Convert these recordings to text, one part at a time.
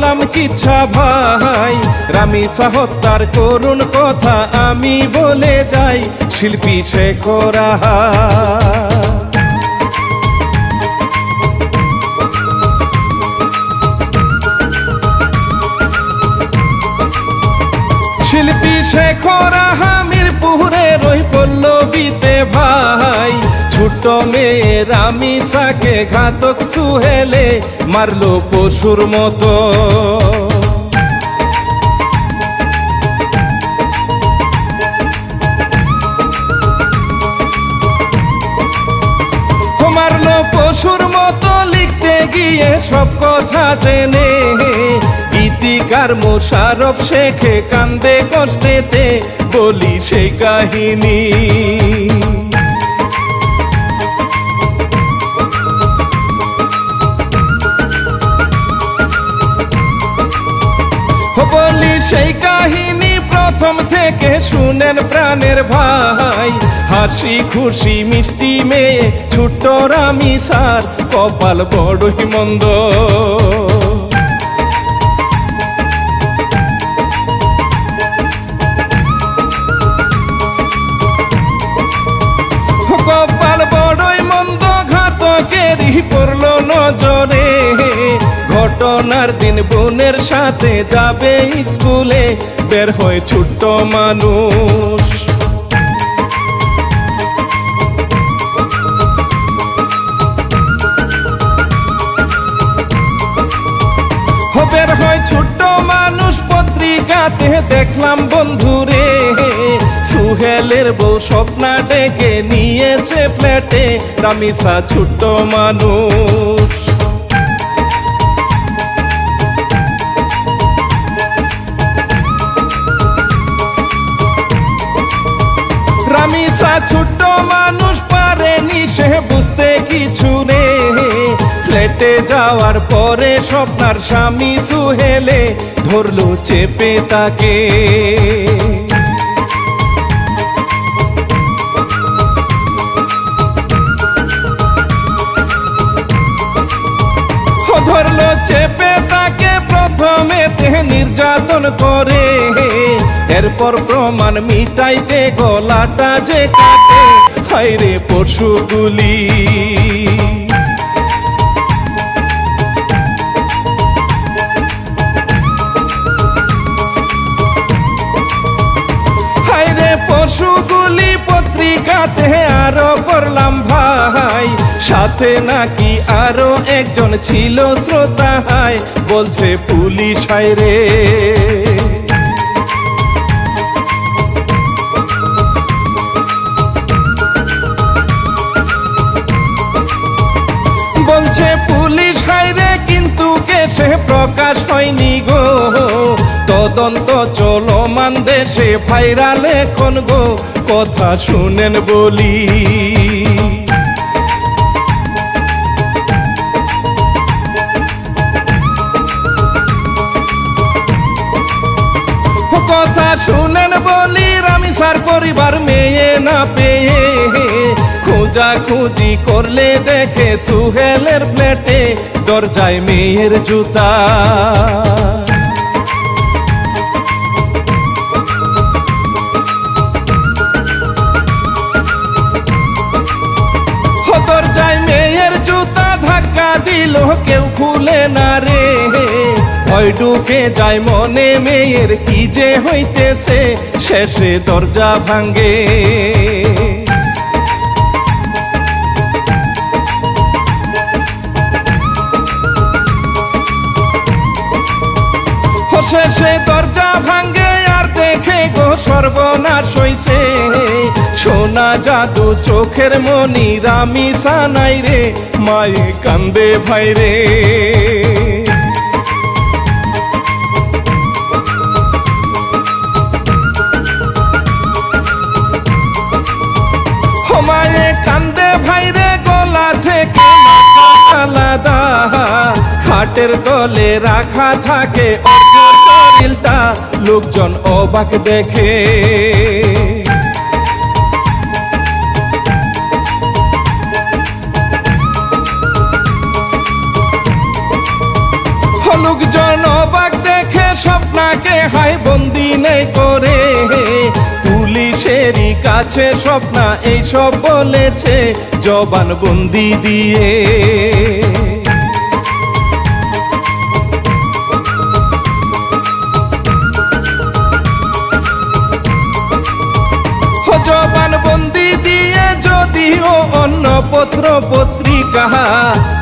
বললাম কিচ্ছা ভাই, রামিসা হত্যার করুণ কথা আমি বলে যাই, শিল্পী শেখর আহা। শিল্পী শেখর আহা মিরপুরের ওই পল্লবীতে ভাই, ছোট মেয়ে রামিসাকে ঘাতক সুহেলে মারলো পশুর মতো। মারলো পশুর মতো, লিখতে গিয়ে সব কথা জেনে গীতিকার মোশারফ শেখে কান্দে কষ্টেতে, বলি সেই কাহিনী। বলি সেই কাহিনী প্রথম থেকে শুনেন প্রাণের ভাই, হাসি খুশি মিষ্টি মেয়ে ছোট্ট রামিসার কপাল বড়ই মন্দ। কপাল বড়ই মন্দ, ঘাতকেরই পড়লো নজরে। ঘটনার দিন বোনের সাথে যাবে স্কুলে, বের হয় ছোট্ট মানুষ। বের হয় ছোট্ট মানুষ, পত্রিকাতে দেখলাম বন্ধুরে, সুহেলের বউ স্বপ্না ডেকে নিয়েছে ফ্ল্যাটে, রামিসা ছোট্ট মানুষ। রামিসা ছোট্ট মানুষ, পারেনি সে বুঝতে কিছু রে, ফ্ল্যাটে যাওয়ার পরে স্বপ্নার স্বামী সুহেলে ধরলো চেপে তাকে। ধরলো চেপে তাকে, প্রথমে নির্যাতন করে, এরপর প্রমাণ মিটাইতে গলাটা যে কাটে, হায়রে পশুগুলি। হায়রে পশুগুলি, পত্রিকাতে আরো পড়লাম ভাই, সাথে নাকি আরো একজন ছিল শ্রোতা, হায় বলছে পুলিশ হায়রে। বলছে পুলিশ হায়রে, কিন্তু কেসে প্রকাশ হয়নি গো, তদন্ত চলমান দেশে ভাইরাল এখন গো, কথা শুনেন বলি। কথা শুনেন বলি, রামিসার পরিবার মেয়ে না পেয়ে খোঁজাখুঁজি করলে দেখে সুহেলের ফ্ল্যাটে দরজায় মেয়ের জুতা। দরজায় মেয়ের জুতা ধাক্কা দিল, কেউ খুলে না রে, ভয় ঢুকে যায় মনে মেয়ের কি যে হইতেছে, শেষে দরজা ভাঙ্গে। শেষে দরজা ভাঙ্গে, আর দেখে গো সর্বনাশ হইছে, সোনা জাদু চোখের মনি রামিসা নাই রে, মায়ে কান্দে ভাই রে। মায়ে কান্দে ভাই রে, গলা থেকে মাথা আলাদা, খাটের তলে রাখা থাকে অর্ধ শরীরটা, লোকজন অবাক দেখে। লোকজন অবাক দেখে স্বপ্নাকে হাই বন্দি নেই করে, পুলিশেরই কাছে স্বপ্না এইসব বলেছে জবানবন্দি দিয়ে। জবানবন্দি দিয়ে যদিও অন্য পত্র পত্রিকা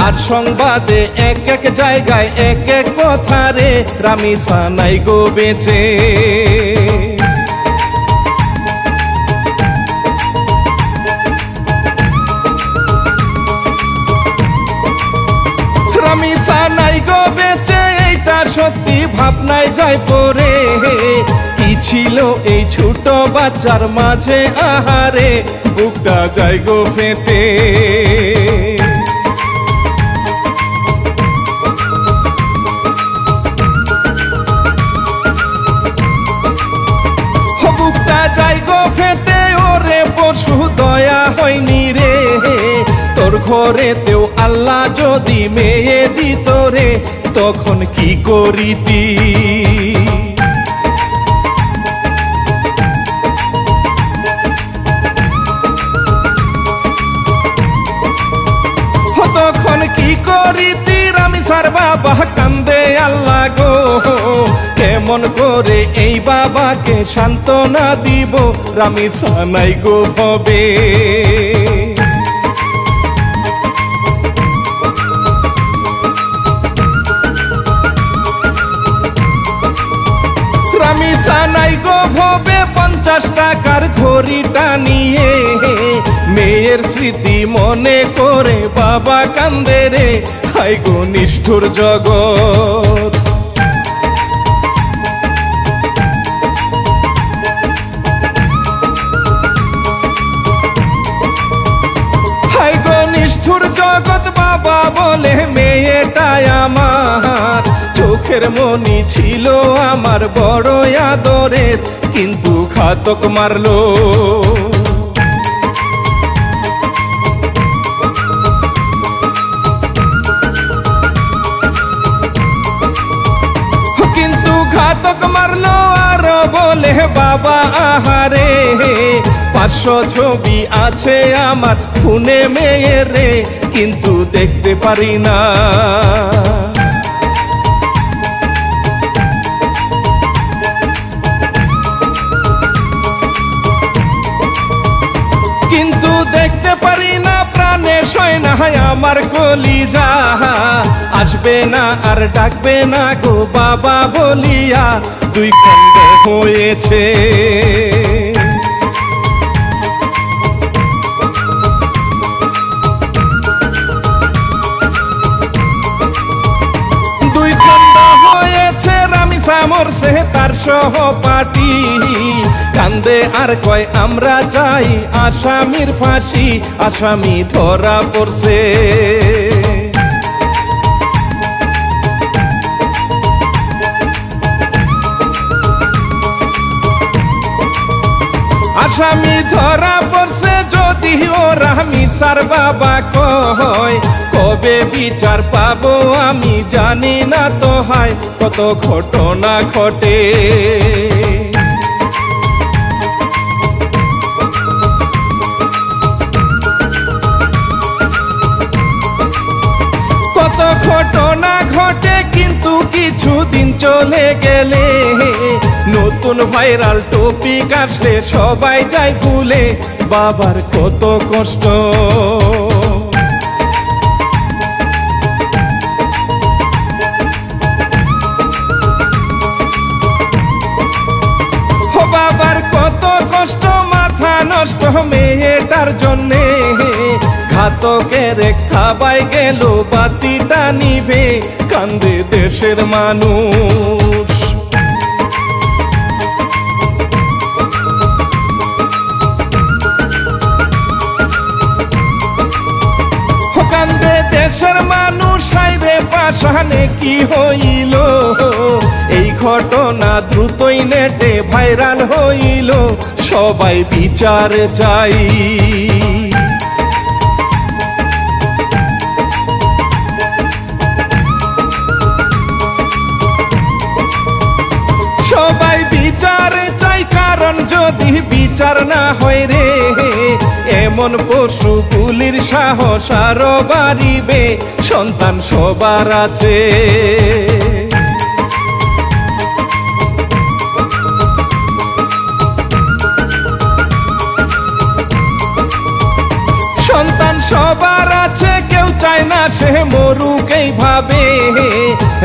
আর সংবাদে এক এক জায়গায় এক এক কথা রে, রামিসা নাই গো বেঁচে। রামিসা নাই গো বেঁচে, এইটা সত্যি ভাবনায় যায় পড়ে। কি ছিল এই ছোট বাচ্চার মাঝে আহারে, বুকটা যায় গো ফেটে। বুকটা যায় গো ফেটে, ওরে পশু দয়া হয়নি রে, তোর ঘরেতেও আল্লাহ যদি মেয়ে দিত রে, তখন কি করিতি। তখন কি করিতি, রামিসার বাবা কান্দে আল্লাহ গো, কেমন করে এই বাবাকে সান্ত্বনা দিব, রামিসা নাই গো ভবে। রামিসা নাই গো ভবে, 50 টাকার ঘড়িটা নিয়ে মেয়ের স্মৃতি মনে করে বাবা কান্দে রে, হাই গো নিষ্ঠুর জগৎ। হাই গো নিষ্ঠুর জগৎ, বাবা বলে মেয়েটাই আমার, চোখের মনি ছিল আমার বড় আদরের, কিন্তু ঘাতক মারলো। কিন্তু ঘাতক মারলো আর বলে বাবা আহারে, 500 ছবি আছে আমার খুনে মেয়ের রে, কিন্তু দেখতে পারি না। কিন্তু দেখতে পারি না, প্রাণে সয় না আমার কলিজা, আসবে না আর ডাকবে না গো বাবা বলিয়া, 2 খণ্ড হয়েছে। রামিসা মরছে তার সহপাঠী, কান্দে আর কয় আমরা চাই আসামির ফাঁসি, আসামি ধরা পড়ছে। আসামি ধরা পড়ছে, যদি ও রামিসার বাবা কয়, কবে বিচার পাবো আমি জানি না তো হায়, কত ঘটনা ঘটে। কত ঘটনা ঘটে, কিন্তু কিছুদিন চলে গেলে নতুন ভাইরাল টপিক আসলে সবাই যায় ভুলে, বাবার কত কষ্ট। বাবার কত কষ্ট, মাথা নষ্ট মেয়েটার জন্যে, ঘাতকের খাবাই গেল বাতিটা নিভে, কান্দে দেশের মানুষ। কান্দে দেশের মানুষ, হায়রে পাশানে কি হইল, এই ঘটনা দ্রুতই নেটে ভাইরাল হইল, সবাই বিচার চাই। সবাই বিচার চাই, কারণ যদি বিচার না হয় রে, এমন পশু পুলির সাহস আরো বাড়িবে। সন্তান সবার আছে, সন্তান সবার আছে, কেউ চায় না সে মরুক এইভাবে।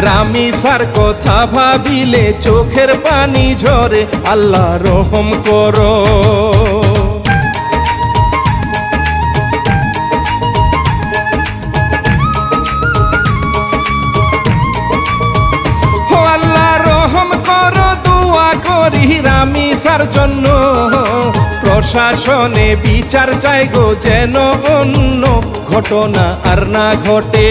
রামিসার কথা ভাবিলে চোখের পানি ঝরে, আল্লাহ রহম করো। ও আল্লাহ রহম করো, দোয়া করি রামিসার জন্য। প্রশাসনে বিচার চাই গো, যেন অন্য ঘটনা আর না ঘটে।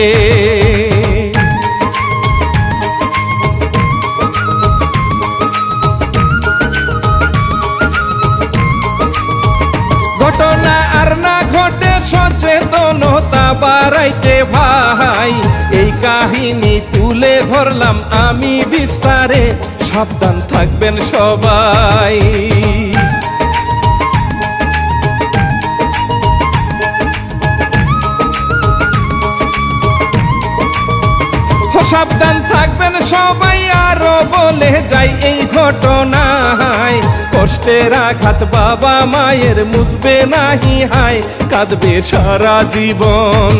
ঘটনা আর না ঘটে, সচেতনতা বাড়াইতে ভাই। এই কাহিনী তুলে ধরলাম আমি বিস্তারে, সাবধান থাকবেন সবাই। সাবধান থাকবেন সবাই, আরো বলে যাই এই ঘটনায়। কষ্টের আঘাত বাবা মায়ের মুছবে নাহি হায়, কাঁদবে সারা জীবন।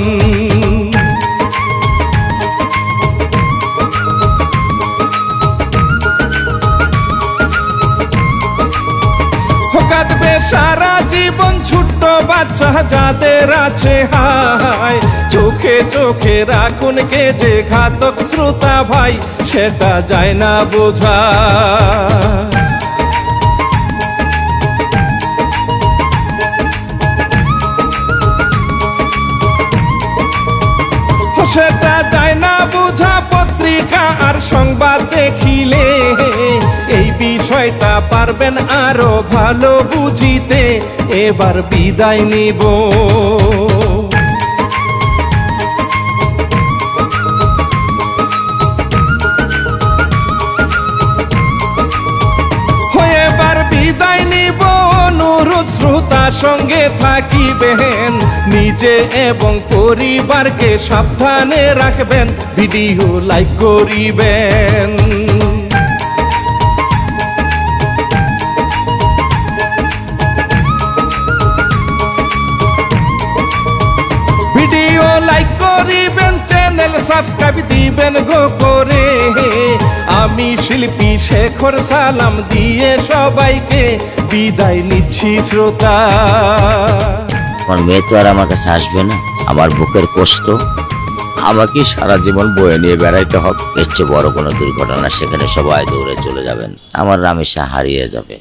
কাঁদবে সারা জীবন, ছোট্ট বাচ্চা যাদের আছে হায়। চোখে চোখে রাখুন কে যে ঘাতক শ্রোতা ভাই, সেটা যায় না বোঝা। সেটা যায় না বোঝা, পত্রিকা আর সংবাদ দেখিলে এই বিষয়টা পারবেন আরো ভালো বুঝিতে। এবার বিদায় নিব। এবার বিদায় নিব, অনুরোধ শ্রোতা সঙ্গে থাকিবেন, নিজে এবং পরিবারকে সাবধানে রাখবেন, ভিডিও লাইক করিবেন। ভিডিও লাইক করিবেন, চ্যানেল সাবস্ক্রাইব দিবেন গো করে। আমি শিল্পী শেখর সালাম দিয়ে সবাইকে বিদায় নিচ্ছি শ্রোতা। আমার মেয়ে তো আর আমার কাছে আসবে না, আমার বুকের কষ্ট আমাকে সারা জীবন বয়ে নিয়ে বেড়াইতে হবে। এর চেয়ে বড় কোনো দুর্ঘটনা, সেখানে সবাই দৌড়ে চলে যাবেন, আমার রামিসা হারিয়ে যাবে।